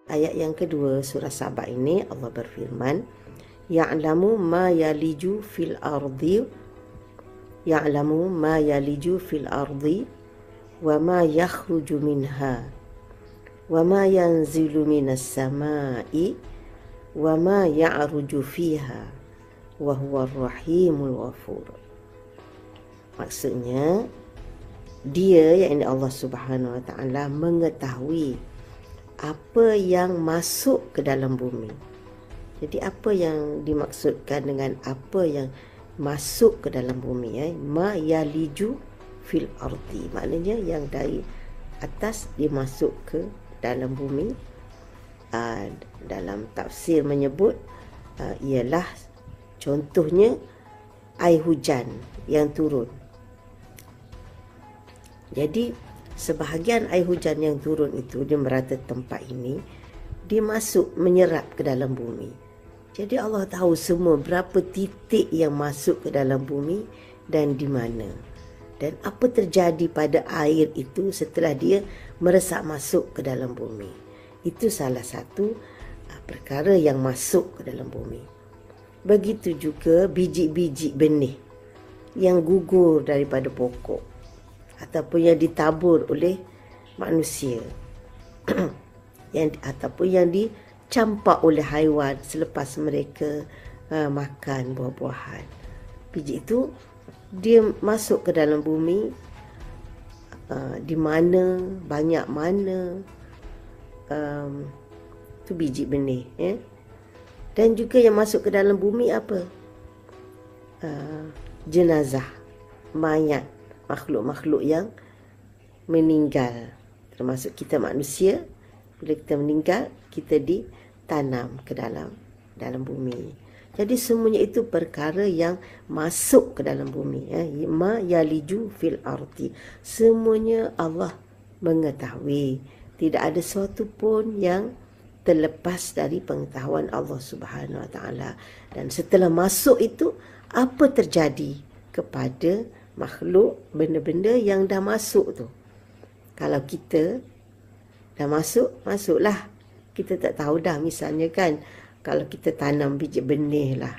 ayat yang kedua surah Saba ini Allah berfirman, Ya'lamu ma yaliju fil ardi Ya'lamu ma yaliju fil ardi wa ma yakhruju minha wa ma yanzilu minas samai wa ma ya'ruju fiha wa huwa ar-rahimul ghafur. Maksudnya dia, yakni Allah Subhanahu wa taala, mengetahui apa yang masuk ke dalam bumi. Jadi apa yang dimaksudkan dengan apa yang masuk ke dalam bumi, ma yaliju fil ardi, maknanya yang dari atas dia masuk ke dalam bumi. Dalam tafsir menyebut ialah contohnya air hujan yang turun. Jadi sebahagian air hujan yang turun itu dia merata tempat ini, dia masuk menyerap ke dalam bumi. Jadi Allah tahu semua berapa titik yang masuk ke dalam bumi dan di mana. Dan apa terjadi pada air itu setelah dia meresap masuk ke dalam bumi. Itu salah satu perkara yang masuk ke dalam bumi. Begitu juga biji-biji benih yang gugur daripada pokok ataupun yang ditabur oleh manusia ataupun yang dicampak oleh haiwan selepas mereka makan buah-buahan. Biji itu dia masuk ke dalam bumi, di mana, banyak mana, tu biji benih. Dan juga yang masuk ke dalam bumi apa? Jenazah, mayat, makhluk-makhluk yang meninggal. Termasuk kita manusia, bila kita meninggal, kita ditanam ke dalam bumi. Jadi semuanya itu perkara yang masuk ke dalam bumi. Ma yaliju fil ardi. Semuanya Allah mengetahui. Tidak ada sesuatu pun yang terlepas dari pengetahuan Allah Subhanahu Wa Taala. Dan setelah masuk itu, apa terjadi kepada makhluk, benda-benda yang dah masuk tu? Kalau kita dah masuklah. Kita tak tahu dah, misalnya kan, kalau kita tanam biji benih lah,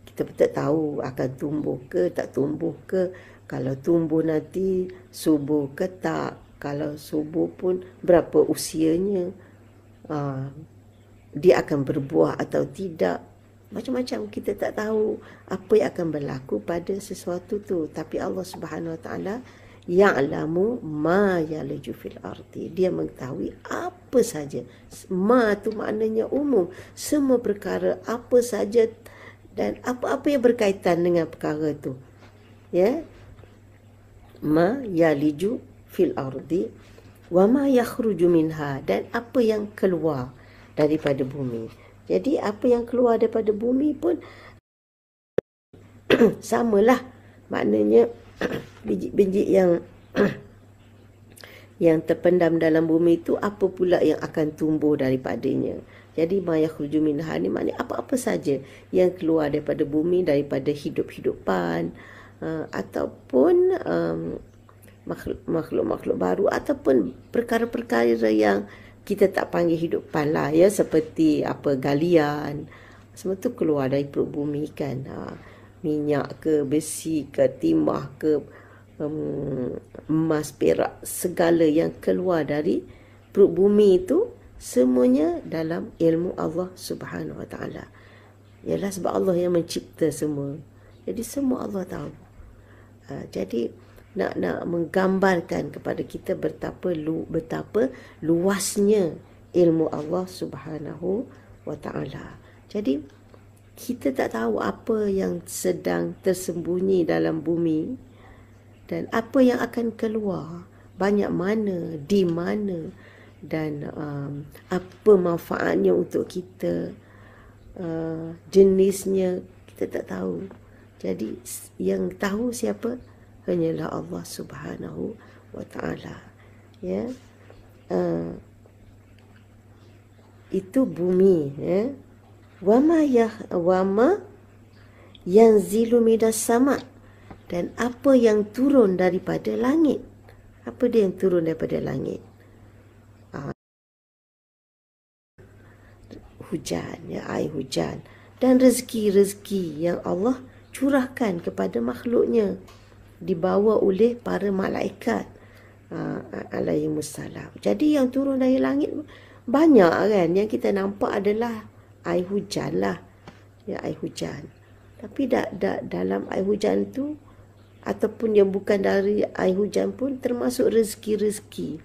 kita pun tak tahu akan tumbuh ke tak tumbuh ke. Kalau tumbuh nanti subur ke tak. Kalau subur pun berapa usianya. Dia akan berbuah atau tidak. Macam-macam kita tak tahu apa yang akan berlaku pada sesuatu tu. Tapi Allah Subhanahu Wa Taala ya'lamu ma yaliju fil ardi. Dia mengetahui apa saja. Ma tu maknanya umum. Semua perkara, apa saja dan apa-apa yang berkaitan dengan perkara tu. Ya. Ma yaliju fil ardi wa ma yakhruju minha, dan apa yang keluar daripada bumi. Jadi apa yang keluar daripada bumi pun samalah. Maknanya biji-biji yang terpendam dalam bumi itu, apa pula yang akan tumbuh daripadanya. Jadi ma yakhruju minha ni maknanya apa-apa saja yang keluar daripada bumi, daripada hidup-hidupan, ataupun makhluk-makhluk baru, ataupun perkara-perkara yang kita tak panggil hidupan lah, ya, seperti apa, galian, semua tu keluar dari perut bumi kan. Minyak ke, besi ke, timah ke, emas, perak, segala yang keluar dari perut bumi itu semuanya dalam ilmu Allah Subhanahu Wa Taala. Ialah sebab Allah yang mencipta semua. Jadi semua Allah tahu. Jadi nak menggambarkan kepada kita betapa luasnya ilmu Allah Subhanahu Wa Taala. Jadi kita tak tahu apa yang sedang tersembunyi dalam bumi dan apa yang akan keluar, banyak mana, di mana, dan apa manfaatnya untuk kita, jenisnya kita tak tahu. Jadi yang tahu siapa? Hanyalah Allah Subhanahu Wa Taala. Ya, itu bumi. Ya. Wama yanzilu minas sama, dan apa yang turun daripada langit. Apa dia yang turun daripada langit? hujan, ya, air hujan, dan rezeki-rezeki yang Allah curahkan kepada makhluknya dibawa oleh para malaikat alaihimussalam. Jadi yang turun dari langit banyak kan, yang kita nampak adalah air hujan lah, ya, air hujan. Tapi dalam air hujan tu ataupun yang bukan dari air hujan pun termasuk rezeki-rezeki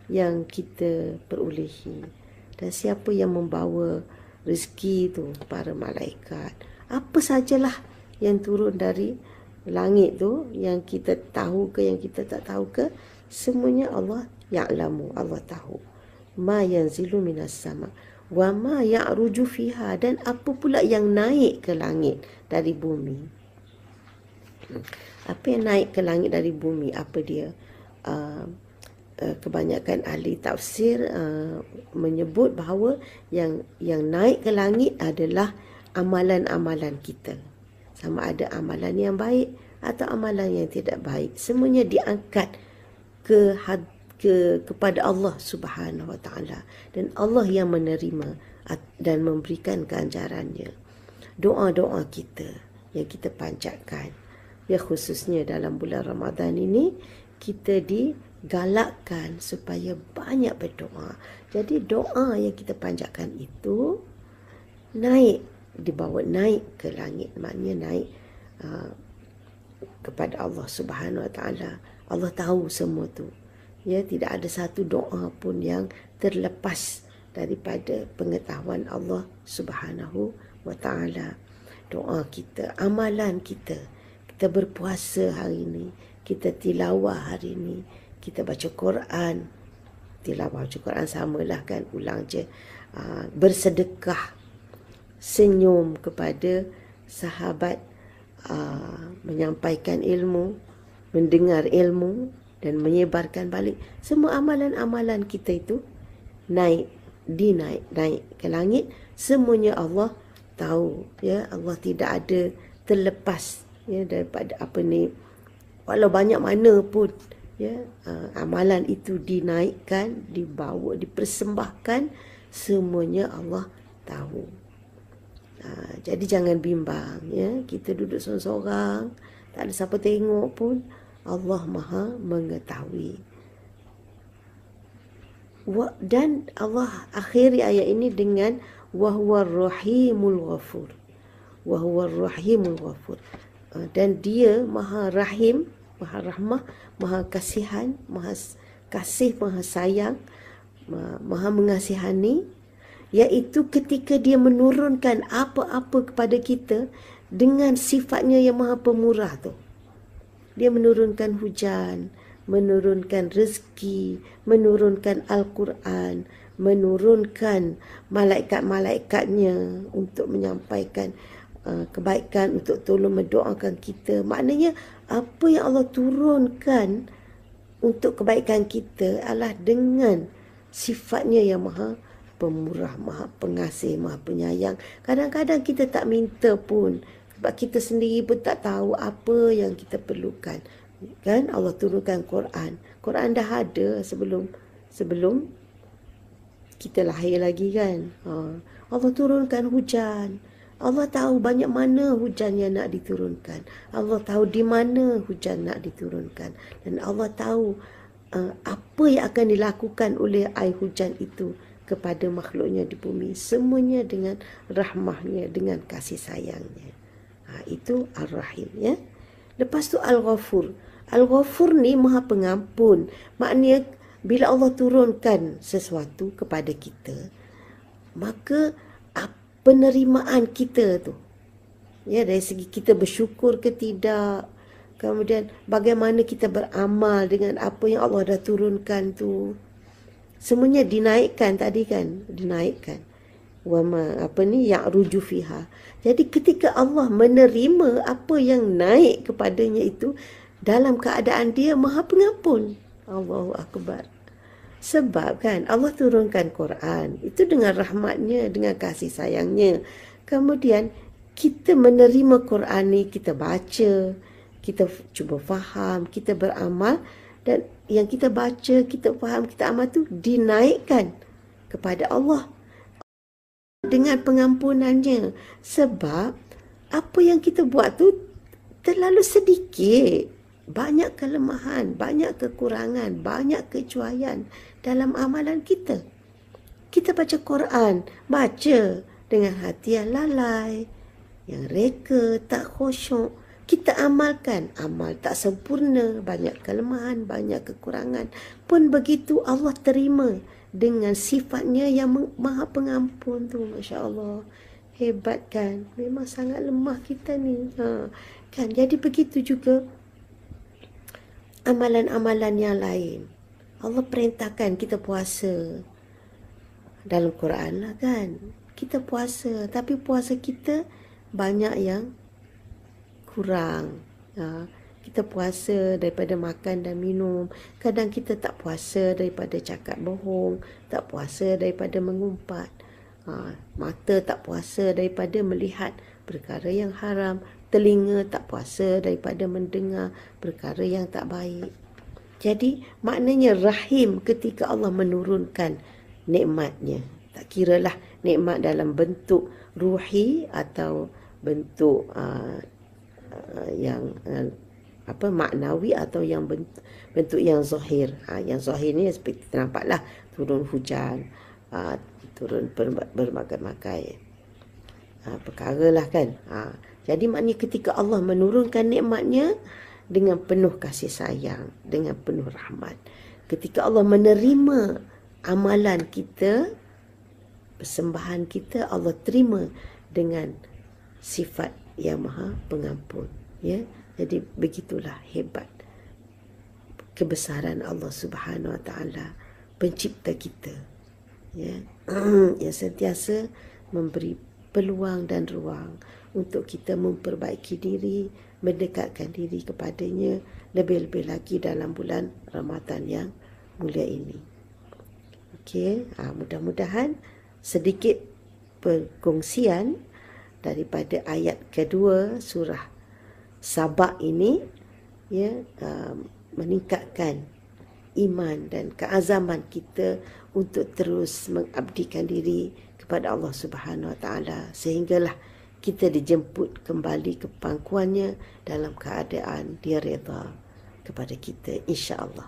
yang kita perolehi. Dan siapa yang membawa rezeki tu? Para malaikat. Apa sajalah yang turun dari langit tu, yang kita tahu ke yang kita tak tahu ke, semuanya Allah ya'lamu, Allah tahu. Ma yanzilu minas sama wa ma ya'ruju fiha, dan apa pula yang naik ke langit dari bumi. Apa yang naik ke langit dari bumi, apa dia? Kebanyakan ahli tafsir menyebut bahawa yang naik ke langit adalah amalan-amalan kita. Sama ada amalan yang baik atau amalan yang tidak baik. Semuanya diangkat kepada Allah Subhanahu Wa Taala, dan Allah yang menerima dan memberikan ganjarannya. Doa-doa kita yang kita panjatkan, ya, khususnya dalam bulan Ramadan ini, kita digalakkan supaya banyak berdoa. Jadi doa yang kita panjatkan itu dibawa naik ke langit, maknanya naik kepada Allah Subhanahu Wa Taala. Allah tahu semua tu. Ya, tidak ada satu doa pun yang terlepas daripada pengetahuan Allah Subhanahu Wa Taala. Doa kita, amalan kita. Kita berpuasa hari ini, kita tilawah hari ini, kita baca Quran. Tilawah baca Quran samalah kan, ulang je. Bersedekah, senyum kepada sahabat, menyampaikan ilmu, mendengar ilmu dan menyebarkan balik. Semua amalan-amalan kita itu naik ke langit. Semuanya Allah tahu, ya. Allah tidak ada terlepas, ya, daripada apa ni, walau banyak mana pun, ya, amalan itu dinaikkan, dibawa, dipersembahkan, semuanya Allah tahu. Jadi jangan bimbang, ya. Kita duduk seorang-seorang, tak ada siapa tengok pun, Allah Maha mengetahui. Dan Allah akhiri ayat ini dengan wahwar rahimul ghafur. Wahwar rahimul ghafur. Dan dia Maha Rahim, Maha Rahmah, Maha Kasihan, Maha Kasih, Maha Sayang, Maha Mengasihani, iaitu ketika dia menurunkan apa-apa kepada kita dengan sifatnya yang Maha Pemurah tu. Dia menurunkan hujan, menurunkan rezeki, menurunkan Al-Quran, menurunkan malaikat-malaikatnya untuk menyampaikan kebaikan, untuk tolong mendoakan kita. Maknanya apa yang Allah turunkan untuk kebaikan kita adalah dengan sifatnya yang Maha Pemurah, Maha Pengasih, Maha Penyayang. Kadang-kadang kita tak minta pun, sebab kita sendiri pun tak tahu apa yang kita perlukan. Kan Allah turunkan Quran. Quran dah ada sebelum kita lahir lagi kan. Allah turunkan hujan. Allah tahu banyak mana hujan yang nak diturunkan. Allah tahu di mana hujan nak diturunkan. Dan Allah tahu apa yang akan dilakukan oleh air hujan itu kepada makhluknya di bumi. Semuanya dengan rahmahnya, dengan kasih sayangnya. Itu Ar-Rahim, ya. Lepas tu Al-Ghafur. Al-Ghafur ni Maha Pengampun. Maknanya bila Allah turunkan sesuatu kepada kita, maka penerimaan kita tu, ya, dari segi kita bersyukur ke tidak, kemudian bagaimana kita beramal dengan apa yang Allah dah turunkan tu, semuanya dinaikkan tadi kan, dinaikkan. Wama ya'ruju fiha. Jadi ketika Allah menerima apa yang naik kepadanya itu, dalam keadaan dia Maha Pengampun. Allahu Akbar. Sebab kan Allah turunkan Quran itu dengan rahmatnya, dengan kasih sayangnya. Kemudian kita menerima Quran ni, kita baca, kita cuba faham, kita beramal, dan yang kita baca, kita faham, kita amal tu dinaikkan kepada Allah. dengan pengampunannya. Sebab apa yang kita buat tu terlalu sedikit. Banyak kelemahan, banyak kekurangan, banyak kecuaian dalam amalan kita. Kita baca Quran, baca dengan hati yang lalai, yang reka, tak khusyuk. Kita amalkan, amal tak sempurna, banyak kelemahan, banyak kekurangan. Pun begitu Allah terima dengan sifatnya yang maha pengampun tu. Masya Allah, hebat kan? Memang sangat lemah kita ni. Kan? Jadi begitu juga amalan-amalan yang lain. Allah perintahkan kita puasa. Dalam Quran lah kan, kita puasa, tapi puasa kita banyak yang kurang. Kita puasa daripada makan dan minum. Kadang kita tak puasa daripada cakap bohong, tak puasa daripada mengumpat. Mata tak puasa daripada melihat perkara yang haram. Telinga tak puasa daripada mendengar perkara yang tak baik. Jadi maknanya rahim ketika Allah menurunkan nikmatnya. Tak kiralah nikmat dalam bentuk ruhi atau bentuk yang maknawi atau yang bentuk yang zahir. Yang zahir ni seperti nampaklah turun hujan, turun bermakai-makai perkara lah kan. Jadi maknanya ketika Allah menurunkan nikmatnya dengan penuh kasih sayang, dengan penuh rahmat. Ketika Allah menerima amalan kita, persembahan kita, Allah terima dengan sifat yang maha pengampun. Ya, jadi begitulah hebat kebesaran Allah Subhanahu Wa Taala, pencipta kita. Ya, yang sentiasa memberi peluang dan ruang untuk kita memperbaiki diri, mendekatkan diri kepadanya, lebih-lebih lagi dalam bulan Ramadan yang mulia ini. Okey, mudah-mudahan sedikit perkongsian daripada ayat kedua surah Sabah ini meningkatkan iman dan keazaman kita untuk terus mengabdikan diri kepada Allah Subhanahu Wa Taala, sehinggalah kita dijemput kembali ke pangkuannya dalam keadaan dia redha kepada kita, insya-Allah.